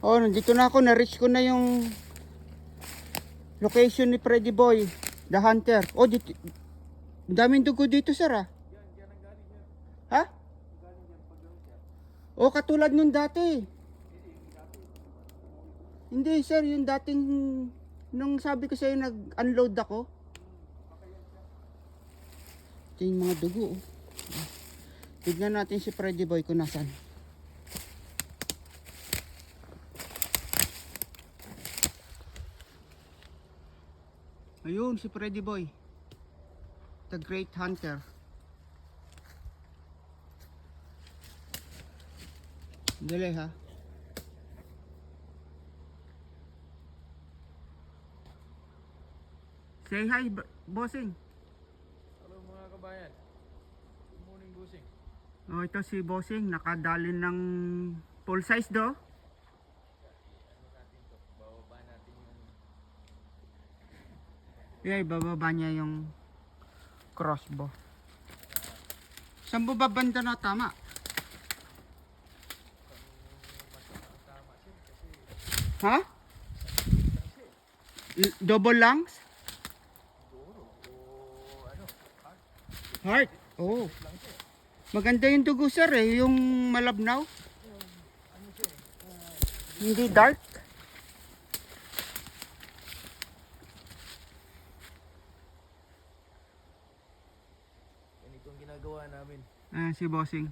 Oh, nandito na ako. Na-reach ko na yung location ni Freddy Boy, the hunter. Oh, dito. Ang daming dugo dito, sir, ah. Ha? Oh, katulad nung dati. Hindi, sir. Yung dating, nung sabi ko sa'yo, nag-unload ako. Ito yung mga dugo, oh. Tignan natin si Freddy Boy kung nasan. Ayun, si Freddy Boy. The Great Hunter. Dali, ha. Say hi, bossing. Hello mga kabayan. Good morning, bossing. Oh, ito si bossing. Nakadali ng full size do. Ano natin to? Bababa natin yung Yeah, bababa niya yung crossbow. Saan mo ba banda na tama? tama siya kasi Ha? Double lungs? siguro o ano, Heart? Oh. lang siya. Maganda yung dugo, sir, eh. Yung malabnaw. Ano siya Hindi dark. ganito ang ginagawa namin. Ah, si bossing.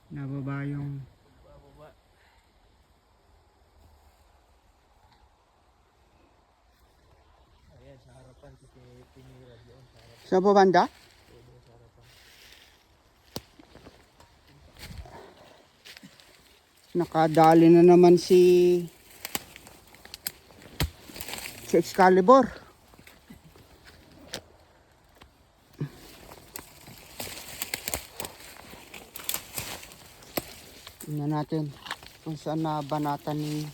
Nababa yung... Bababa. Ayan, sa harapan si Pinira doon sa harapan. Sa babanda? Doon sa harapan. Nakadali na naman si Excalibur. Tingnan natin kung saan nabanatan ni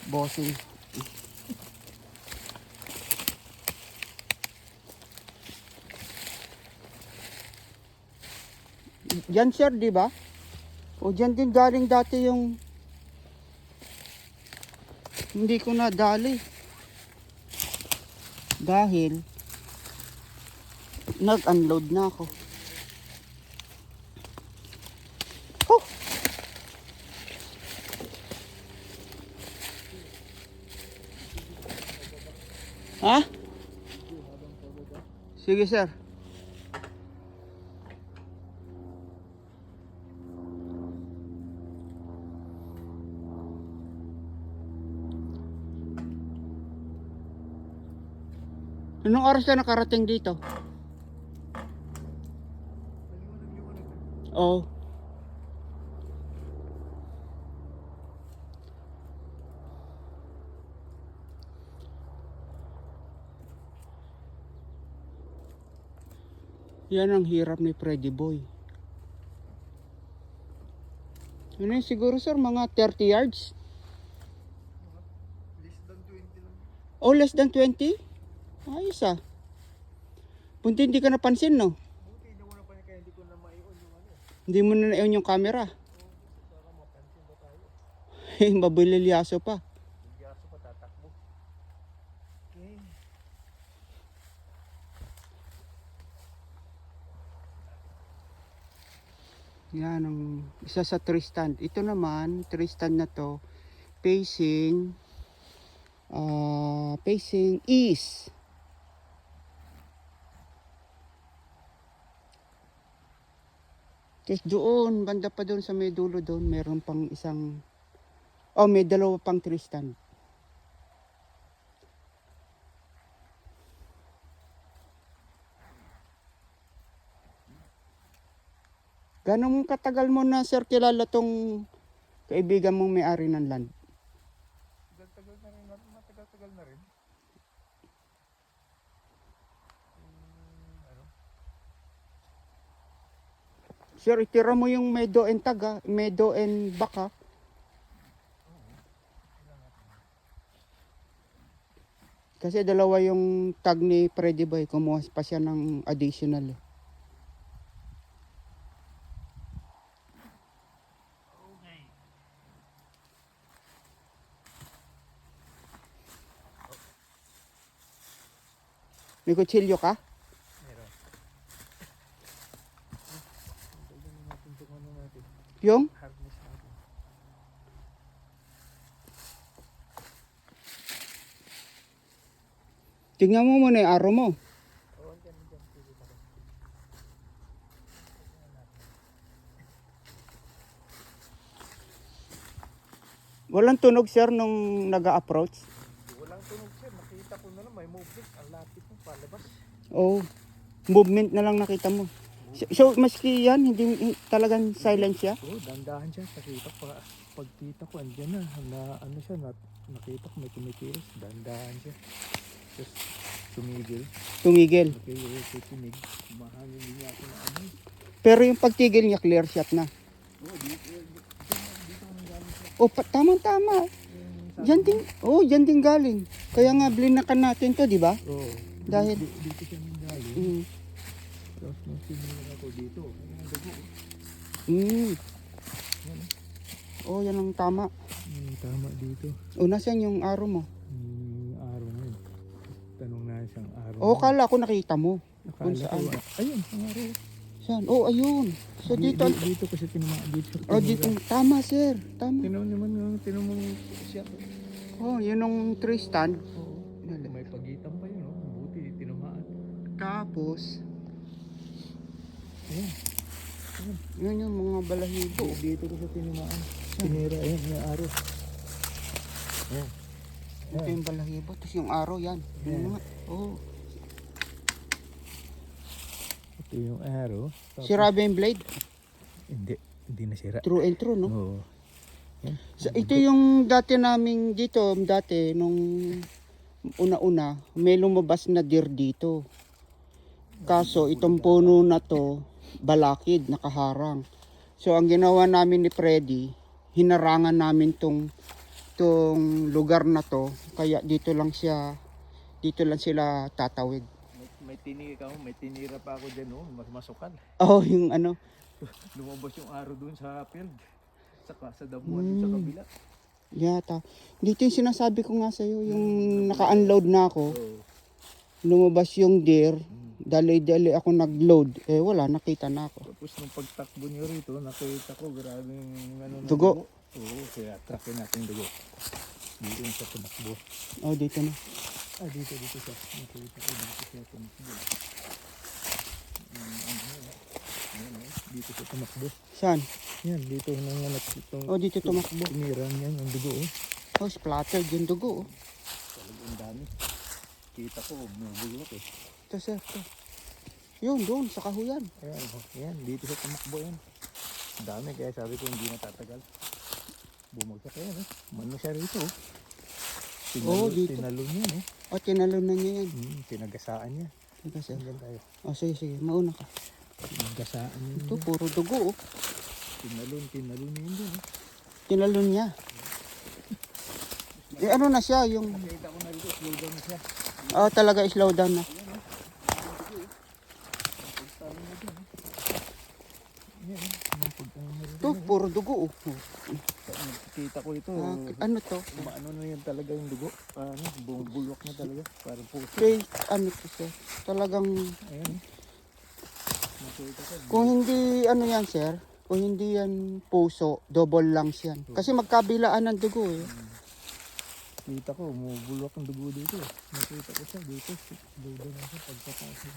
bossing. Yan, sir, di ba? O dyan din galing dati yung hindi ko nadali. Dahil nag-unload na ako. Oh! Ha? Sige, sir. Anong oras ka nakarating dito? Oh. Yan ang hirap ni Freddy Boy. Ano yun, siguro, sir, mga 30 yards? Less than 20 lang. Oh, less than 20? Ayos, ah. Punti hindi ka napansin, no? Buti hindi mo na pa kaya hindi ko na maion yung ano. Hindi mo na na-on yung camera. Baka mapansin ba tayo? Mabililyaso pa. Hindi aso pa tatakbo. Okay. Yan ang isa sa tree stand. Ito naman, tree stand na to, facing east. Tapos doon, banda pa doon sa may dulo doon, meron pang isang, oh, may dalawa pang tree stand. Ganong katagal mo na, sir, kilala tong kaibigan mong may-ari ng land? Tagal na rin natin, matagal-tagal na rin. Ano? Sir, itira mo yung Medo and Taga, Medo and Baka. Kasi dalawa yung tag ni Freddy Boy, kumuha pa siya ng additional. Okay. May kutsilyo ka? Meron. Dagdagan natin itong ano natin. Yung? Harness natin. Tingnan mo muna yung araw mo. Oo, dyan. Pili pa ko. Walang tunog sir nung nag-a-approach. Walang tunog sir. Nakita ko na lang may movement. Ang lapit mo palabas. Oh, movement na lang nakita mo. So, maski yan, hindi talagang silent siya? Oo, dandahan siya. Nakita ko pagkita ko, andyan na ano siya, nakita ko may tumikilos. Dandahan siya. Tapos tumigil. Tumigil. Okay, tinig. Mahangin niya ako na ano. Pero yung pagtigil niya, clear shot na. Oo, dito nang galing siya. Oh, tama-tama. Diyan din galing. Kaya nga, blinakan natin to, di ba? Oo. Dahil- Dito siya nang galing. Mm. Tapos nung sinunod ako dito, ayun ang dugo. Mm. Yan. Oh, yan ang tama. Tama dito. Oh, nasaan yung araw mo? Araw na yun. Tanong na siyang araw. Oh, kala ko nakita mo. Nakala kung saan. ko, ayun, ang araw. Saan? Oh, ayun. So, dito. Dito kasi tinamaan. Dito. Oh, dito. Tama, sir. Tama. Tinaw naman siya. Oh, yun yung tree stand. Oo. May pagitan pa yun, oh. Buti, tinamaan. Tapos, Ayan. yun yung mga balahibo. Dito ko sa tinamaan. Tinira, ayan, may araw. Ayan. Ito yung balahibo. Tapos yung araw, yan. Yun Yan. nga. Oh. Ito yung araw. Tapos- Si Robin Blade. Hindi nasira. True and true, no? Oo. Yan. Ito yung dati naming dito, nung una-una, may lumabas na deer dito. Kaso itong puno na to, balakid, nakaharang. So ang ginawa namin ni Freddy, hinarangan namin tong lugar na to, kaya dito lang sila tatawid. May tinira pa ako dyan, oh. Mas masukal. Oh, yung ano, Lumabas yung araw dun sa field. Sa damuhan dun sa kabila. yata. Dito yung sinasabi ko nga sa'yo, yung naka-unload na ako, Oo. lumabas yung deer, dali-dali ako nag-load, wala, nakita na ako. Tapos nung pagtakbo niyo rito, nakita ko grabing ano na Dugo. Oo, kaya trackin natin dugo. Dito yung sa tumakbo. Oh, dito na. Dito siya. Nakita ko dito siya tumakbo. Dito siya tumakbo. Saan? Yan, dito nang itong Oh, dito tumakbo. tinira niyan yung dugo. Oh, splattered yung dugo. Oh. Talagang dami. Kita ko, bumubulok eh. Ito, sir. Ito. Yun, doon, sa kahuyan. Ayan, yan, dito siya tumakbo yan. Dami, kaya sabi ko hindi natatagal. Bumagsak yan eh. Mano siya rito oh. Dito. Tinalon niya eh. Oh, tinalon na niya yan. Tinagasaan niya. Ito, sir. Hanggang tayo. Oh, sige. Mauna ka. Tinagasaan niya. Ito, puro dugo. Oh. Tinalon niya yun din eh. Tinalon niya. Ano na siya, yung... Nakita ko na rito, slow down na siya. Oh, talaga slow down na. Yan, yung pagtangin na rito. Ito, puro dugo. Oh. Kita ko ito. Ano to? Ano na yan talaga yung dugo. Bumubulok na talaga. Parang puso. Okay, ano to, sir? Talagang... Ayan. Nakita ko. Kung hindi, ano yan, sir? Kung hindi yan puso, double lungs yan. Kasi magkabilaan ng dugo eh. Kita ko, bumubulok ang dugo dito. Nakita ko siya dito. Slow down na siya. Pagkataas niya.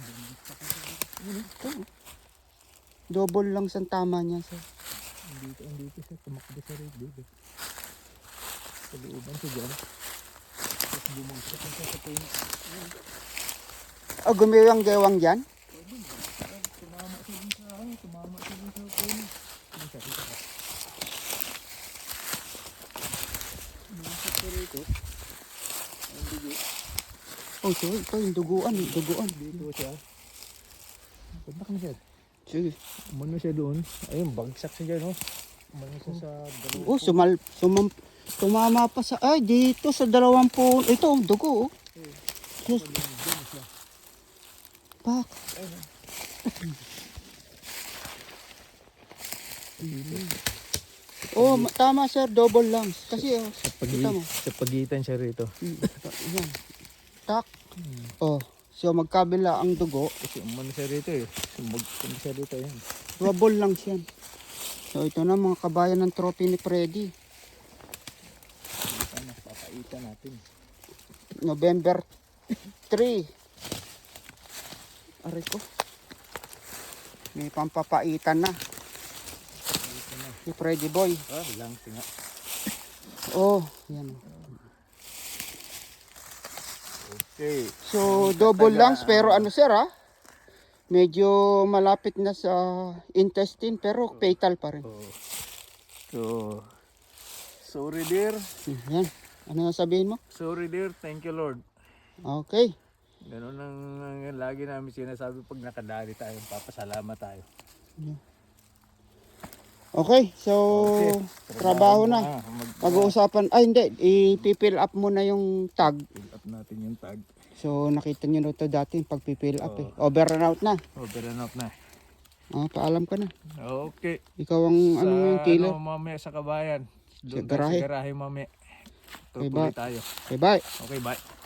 Double lungs ang tama niya, sir. Dito siya. Tumakbo siya dito. Sa looban siya dyan. Tapos bumagsak na siya sa puno. Oh, gumiwang-gewang dyan? Tumama siya dun sa akin. Tumama siya dun sa puno. Ano siya? Kita ka. Bumasak siya rito. Ang dugo. Oh, sorry. Ito yung duguan. Duguan. Dito siya. Puntak na siya. Sige. Umano siya doon. Ayun, bagsak siya dyan, oh. Umano siya sa dalawang Oh, tumama pa sa... Ay, dito sa 20... Ito, dugo. Oh. Yes. Pak. Oh, tama, sir. Double lungs. Kasi, kita mo. Sa pagitan siya rito. Yan. Tak. Oh, So magkabila ang dugo. Kasi umano siya rito eh. Sumagpun siya rito yan. Double lang siya. So ito na mga kabayan ng trophy ni Freddy. Sana, papaitan natin. November 3. Aray ko. May pampapaitan na. Si Freddy Boy. Ah, lang tinga. Oh, yan. Okay. So double lungs pero ano sir ah? Medyo malapit na sa intestine pero fatal pa rin. So, sorry dear. Yan. Ano sabihin mo? Sorry dear. Thank you Lord. Okay. Ganun ang lagi namin sinasabi pag nakadali tayo. Papasalamat tayo. Okay, so trabaho na. Pag-uusapan, ay hindi, i-fill up mo na yung tag. Fill up natin yung tag. So nakita nyo na ito dati pag fill up eh. Over and out na. Over and out na. Paalam ka na. Okay. Ikaw ang ano yung killer. Mamaya sa kabayan. Sa garahe. Sa garahe mamaya. Okay, Tutuloy bye. tayo. Okay, bye. Okay, bye.